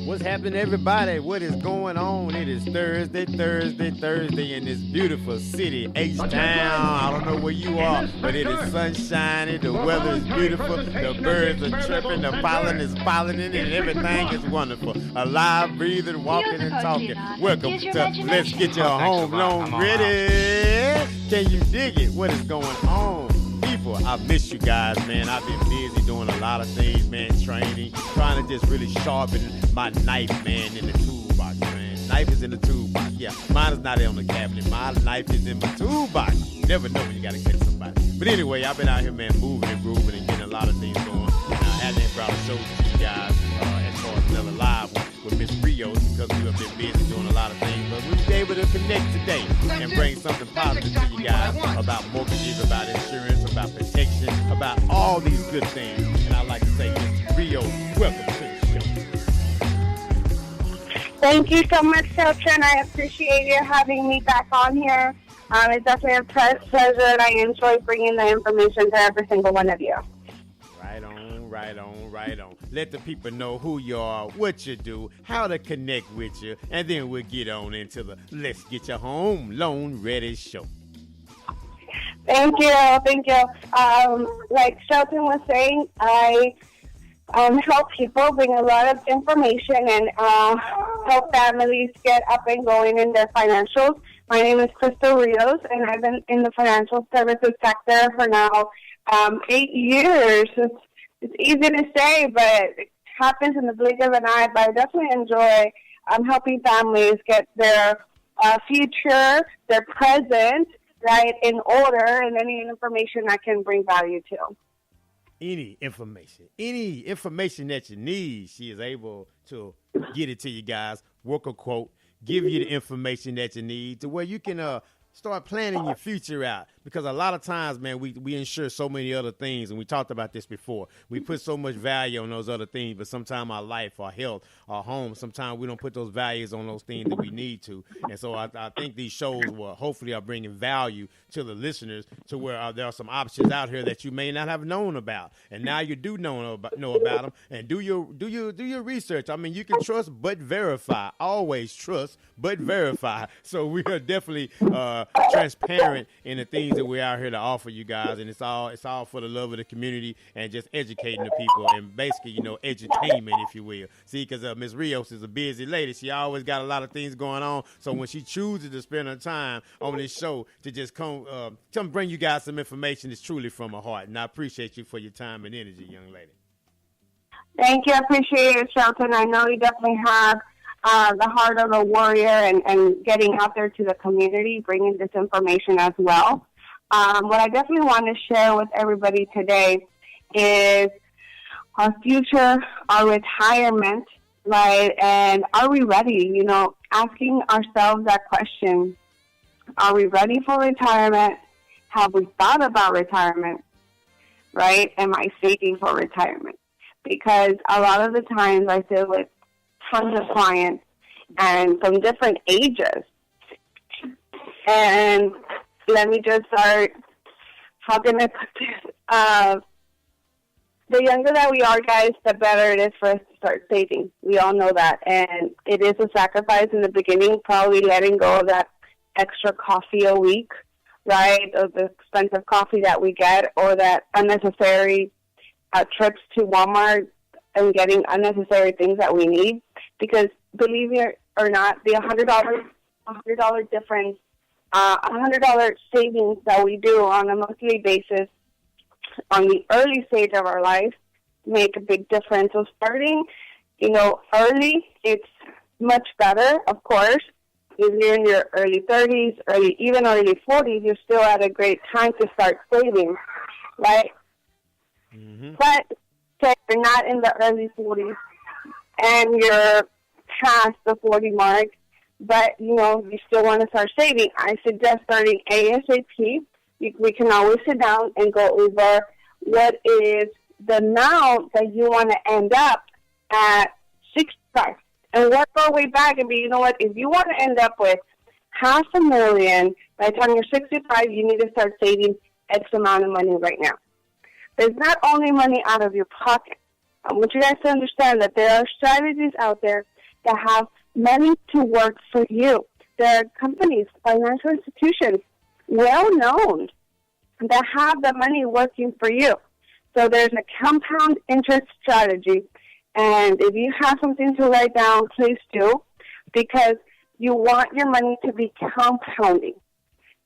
What's happening, everybody? What is going on? It is Thursday in this beautiful city, H-Town. I don't know where you are, but it is sunshiny. The weather is beautiful. The birds are chirping. The pollen is pollinating, and everything is wonderful. Alive, breathing, walking, and talking. Welcome to Let's Get Your Home Loan Ready. Can you dig it? What is going on? People, I miss you guys, man. I've been busy doing a lot of things, man, training, trying to just really sharpen my knife, man, in the toolbox, man. Knife is in the toolbox. Yeah, mine is not on the cabinet. My knife is in my toolbox. You never know when you got to catch somebody. But anyway, I've been out here, man, moving and grooving and getting a lot of things going. And I hadn't brought a show to you guys as far as another live one with Miss Rios because we have been busy doing a lot of things. But we'll be able to connect today and bring something positive to you guys about mortgages, about insurance, about protection, about all these good things. And I'd like to say, Miss Rios, welcome to the show. Thank you so much, Shelton. I appreciate you having me back on here. It's definitely a pleasure, and I enjoy bringing the information to every single one of you. Right on. Let the people know who you are, what you do, how to connect with you, and then we'll get on into the Let's Get Your Home Loan Ready show. Thank you. Like Shelton was saying, I help people bring a lot of information and help families get up and going in their financials. My name is Crystal Rios, and I've been in the financial services sector for now 8 years. It's easy to say, but it happens in the blink of an eye. But I definitely enjoy helping families get their future, their present, right, in order, and any information that can bring value to. Any information that you need, she is able to get it to you guys, work a quote, give you the information that you need to where you can start planning your future out. Because a lot of times, man, we insure so many other things, and we talked about this before. We put so much value on those other things, but sometimes our life, our health, our home, sometimes we don't put those values on those things that we need to. And so I think these shows will hopefully are bringing value to the listeners to where there are some options out here that you may not have known about. And now you do know about them, and do your research. I mean, you can trust but verify. Always trust but verify. So we are definitely transparent in the things that we're out here to offer you guys, and it's all for the love of the community and just educating the people and basically, edutainment, if you will. See, because Miss Rios is a busy lady. She always got a lot of things going on. So when she chooses to spend her time on this show to just come bring you guys some information, it's truly from her heart. And I appreciate you for your time and energy, young lady. Thank you. I appreciate it, Shelton. I know you definitely have the heart of a warrior and getting out there to the community, bringing this information as well. What I definitely want to share with everybody today is our future, our retirement, right? And are we ready? Asking ourselves that question. Are we ready for retirement? Have we thought about retirement, right? Am I saving for retirement? Because a lot of the times I sit with tons of clients and from different ages. And let me just start. How can I put this? The younger that we are, guys, the better it is for us to start saving. We all know that. And it is a sacrifice in the beginning, probably letting go of that extra coffee a week, right, of the expensive coffee that we get, or that unnecessary trips to Walmart and getting unnecessary things that we need. Because believe it or not, the $100 difference, $100 savings that we do on a monthly basis on the early stage of our life make a big difference. So starting, early, it's much better, of course. If you're in your early 30s, even early 40s, you're still at a great time to start saving, right? Mm-hmm. But say you're not in the early 40s and you're past the 40 mark, but, you still want to start saving, I suggest starting ASAP. We can always sit down and go over what is the amount that you want to end up at 65. And work our way back and be, if you want to end up with $500,000 by the time you're 65, you need to start saving X amount of money right now. There's not only money out of your pocket. I want you guys to understand that there are strategies out there that have money to work for you. There are companies, financial institutions, well-known, that have the money working for you. So there's a compound interest strategy. And if you have something to write down, please do, because you want your money to be compounding.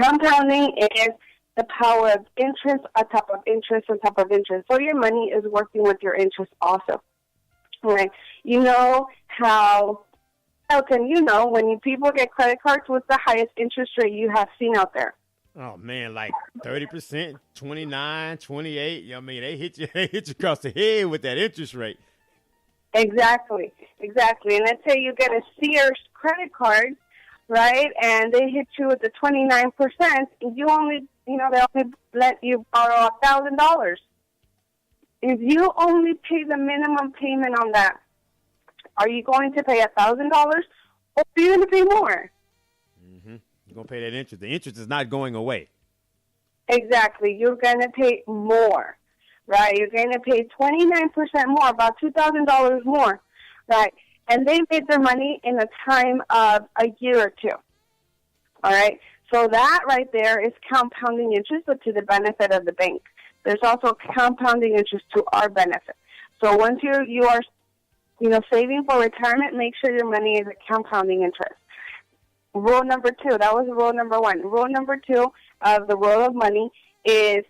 Compounding is the power of interest on top of interest on top of interest. So your money is working with your interest also. Right? You know how, Shelton, when people get credit cards, what's the highest interest rate you have seen out there? Oh, man, like 30%, 29, 28. I mean, they hit you across the head with that interest rate. Exactly. And let's say you get a Sears credit card, right, and they hit you with the 29%, and you only, they only let you borrow $1,000. If you only pay the minimum payment on that, are you going to pay $1,000, or are you going to pay more? Mm-hmm. You're going to pay that interest. The interest is not going away. Exactly. You're going to pay more, right? You're going to pay 29% more, about $2,000 more, right? And they made their money in a time of a year or two, all right? So that right there is compounding interest, but to the benefit of the bank. There's also compounding interest to our benefit. So once you are saving for retirement, make sure your money is a compounding interest. Rule number 2, that was rule number 1. Rule number 2 of the rule of money is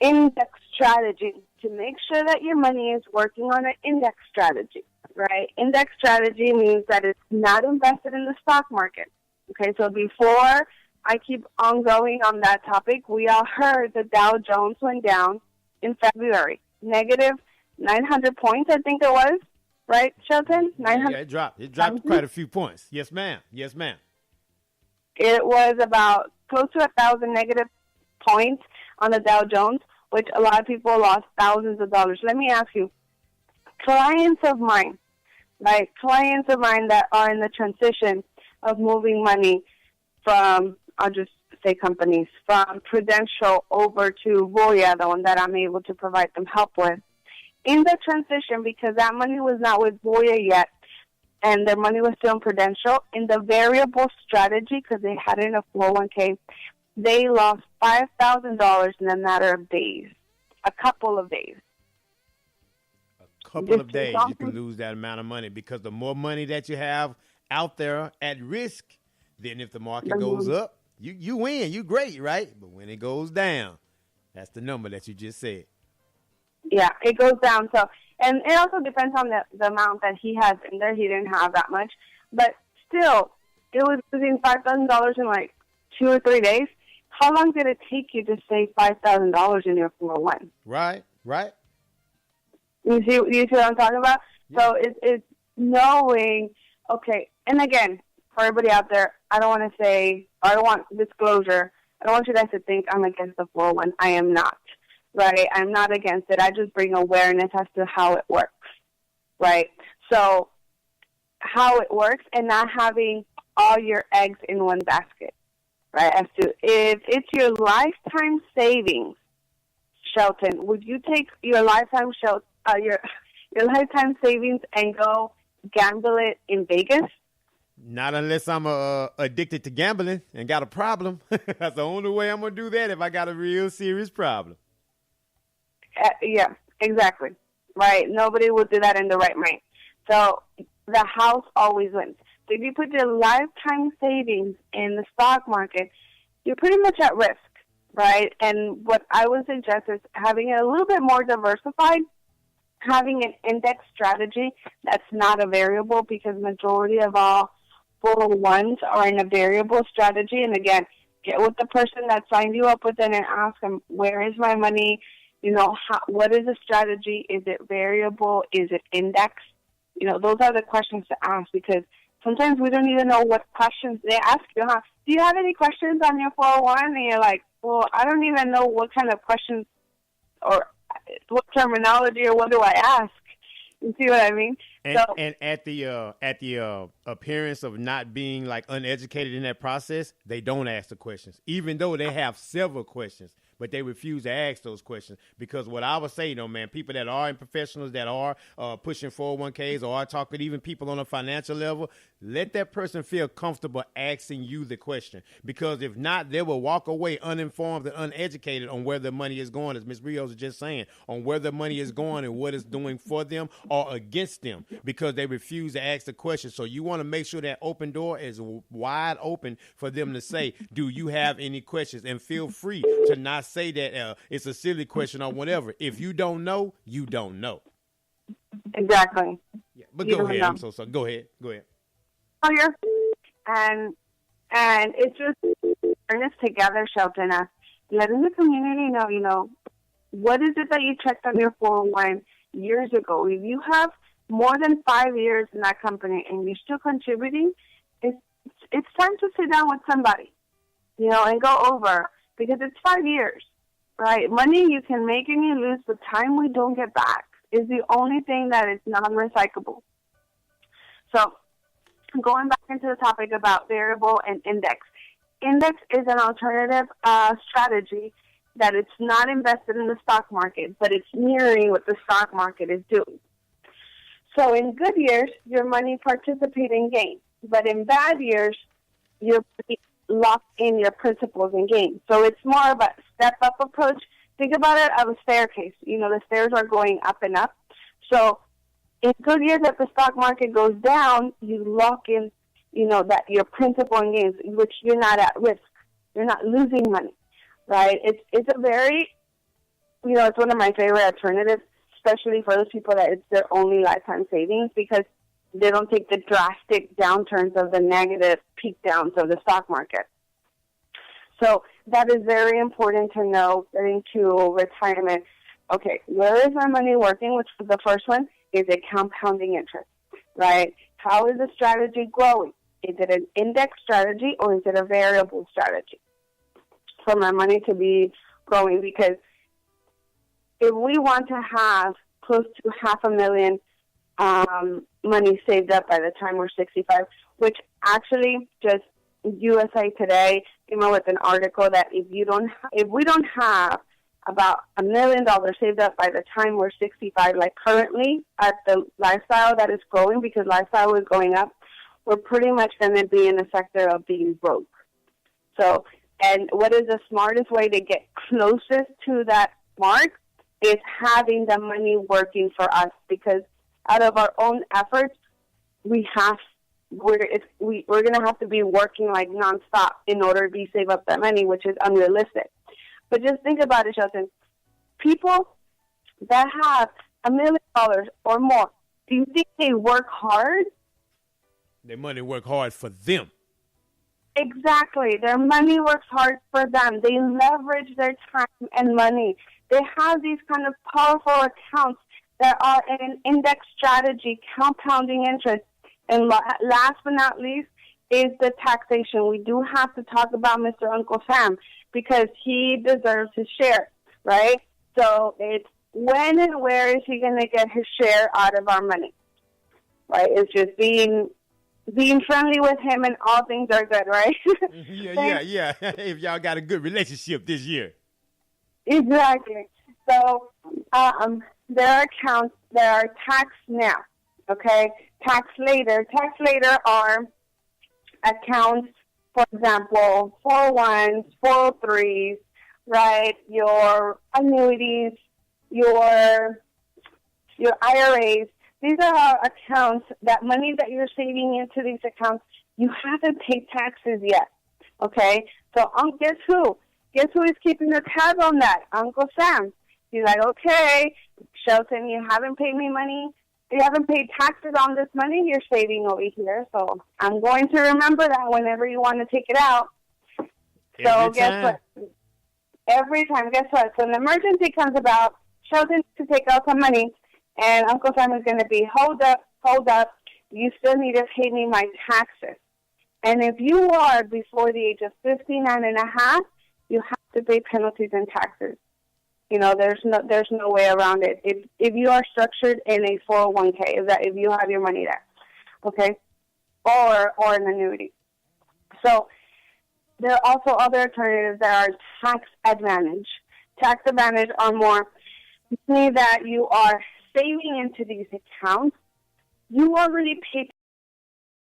index strategy, to make sure that your money is working on an index strategy, right? Index strategy means that it's not invested in the stock market. Okay, so before I keep on going on that topic, we all heard the Dow Jones went down in February, negative 900 points, I think it was, right, Shelton? 900. Yeah, it dropped quite a few points. Yes, ma'am. It was about close to 1,000 negative points on the Dow Jones, which a lot of people lost thousands of dollars. Let me ask you, clients of mine that are in the transition of moving money from, I'll just say companies, from Prudential over to Voya, the one that I'm able to provide them help with. In the transition, because that money was not with Voya yet, and their money was still in Prudential, in the variable strategy, because they had it in a 401k, they lost $5,000 in a matter of days, a couple of days. A couple of days, you can lose that amount of money, because the more money that you have out there at risk, then if the market goes up, you win, you great, right? But when it goes down, that's the number that you just said. Yeah, it goes down. So, and it also depends on the amount that he has in there. He didn't have that much, but still, it was losing $5,000 in like 2 or 3 days. How long did it take you to save $5,000 in your 401? Right. You see what I'm talking about? Yeah. So it's knowing, okay, and again, for everybody out there, I don't want disclosure. I don't want you guys to think I'm against the 401. I am not, right? I'm not against it. I just bring awareness as to how it works, right? So how it works and not having all your eggs in one basket, right? As to if it's your lifetime savings, Shelton, would you take your lifetime your lifetime savings and go gamble it in Vegas? Not unless I'm addicted to gambling and got a problem. That's the only way I'm going to do that, if I got a real serious problem. Yeah, exactly. Right. Nobody would do that in the right mind. So the house always wins. So if you put your lifetime savings in the stock market, you're pretty much at risk, right? And what I would suggest is having it a little bit more diversified, having an index strategy that's not a variable, because majority of all 401s are in a variable strategy. And again, get with the person that signed you up with it and ask them, where is my money? What is the strategy? Is it variable? Is it index? Those are the questions to ask, because sometimes we don't even know what questions they ask you. Do you have any questions on your 401? And you're like, well, I don't even know what kind of questions or what terminology or what do I ask? You see what I mean? And at the appearance of not being like uneducated in that process, they don't ask the questions, even though they have several questions, but they refuse to ask those questions. Because what I would say, man, people that are in professionals that are pushing 401ks or are talking, even people on a financial level, let that person feel comfortable asking you the question. Because if not, they will walk away uninformed and uneducated on where their money is going, as Ms. Rios was just saying, on where their money is going and what it's doing for them or against them, because they refuse to ask the question. So you want to make sure that open door is wide open for them to say, do you have any questions? And feel free to not say that it's a silly question or whatever. If you don't know, you don't know. Exactly. Yeah, but go ahead. I'm so sorry. Go ahead. Oh, and it's just learn this together, Shelton. Letting the community know, what is it that you checked on your 401 years ago? If you have more than 5 years in that company and you're still contributing, it's time to sit down with somebody, and go over, because it's 5 years, right? Money you can make and you lose, but time we don't get back is the only thing that is non-recyclable. So going back into the topic about variable and index. Index is an alternative strategy that it's not invested in the stock market, but it's mirroring what the stock market is doing. So in good years, your money participates in gains, but in bad years, you're locked in your principles and gains. So it's more of a step-up approach. Think about it as a staircase. The stairs are going up and up. So in good years, if the stock market goes down, you lock in, that your principal and gains, which you're not at risk. You're not losing money, right? It's a very, it's one of my favorite alternatives, especially for those people that it's their only lifetime savings, because they don't take the drastic downturns of the negative peak downs of the stock market. So that is very important to know into retirement. Okay, where is my money working? Which was the first one, is it compounding interest, right? How is the strategy growing? Is it an index strategy or is it a variable strategy for my money to be growing? Because if we want to have close to $500,000 money saved up by the time we're 65, which actually just USA Today came out with an article that if we don't have about $1 million saved up by the time we're 65, like currently at the lifestyle that is growing, because lifestyle is going up, we're pretty much going to be in the sector of being broke. So, and what is the smartest way to get closest to that mark is having the money working for us, because out of our own efforts, we're going to have to be working like nonstop in order to save up that money, which is unrealistic. But just think about it, Shelton. People that have $1 million or more, do you think they work hard? Their money work hard for them. Exactly. Their money works hard for them. They leverage their time and money. They have these kind of powerful accounts that are in an index strategy, compounding interest. And last but not least is the taxation. We do have to talk about Mr. Uncle Sam, because he deserves his share, right? So it's when and where is he going to get his share out of our money, right? It's just being friendly with him, and all things are good, right? Yeah. If y'all got a good relationship this year. Exactly. So there are accounts that are taxed now, okay? Tax later. Tax later are accounts, for example, 401s, 403s, right? Your annuities, your IRAs. These are accounts, that money that you're saving into these accounts, you haven't paid taxes yet, okay? So guess who? Guess who is keeping the tab on that? Uncle Sam. He's like, okay, Shelton, you haven't paid me money. You haven't paid taxes on this money you're saving over here, so I'm going to remember that whenever you want to take it out. So guess what? Every time, guess what? So an emergency comes about, Shelton needs to take out some money, and Uncle Sam is going to be, hold up, you still need to pay me my taxes. And if you are before the age of 59 and a half, you have to pay penalties and taxes. There's no way around it. If you are structured in a 401k, if you have your money there, okay, or an annuity. So there are also other alternatives that are tax advantage. tax advantage or more, meaning that you are saving into these accounts, you already paid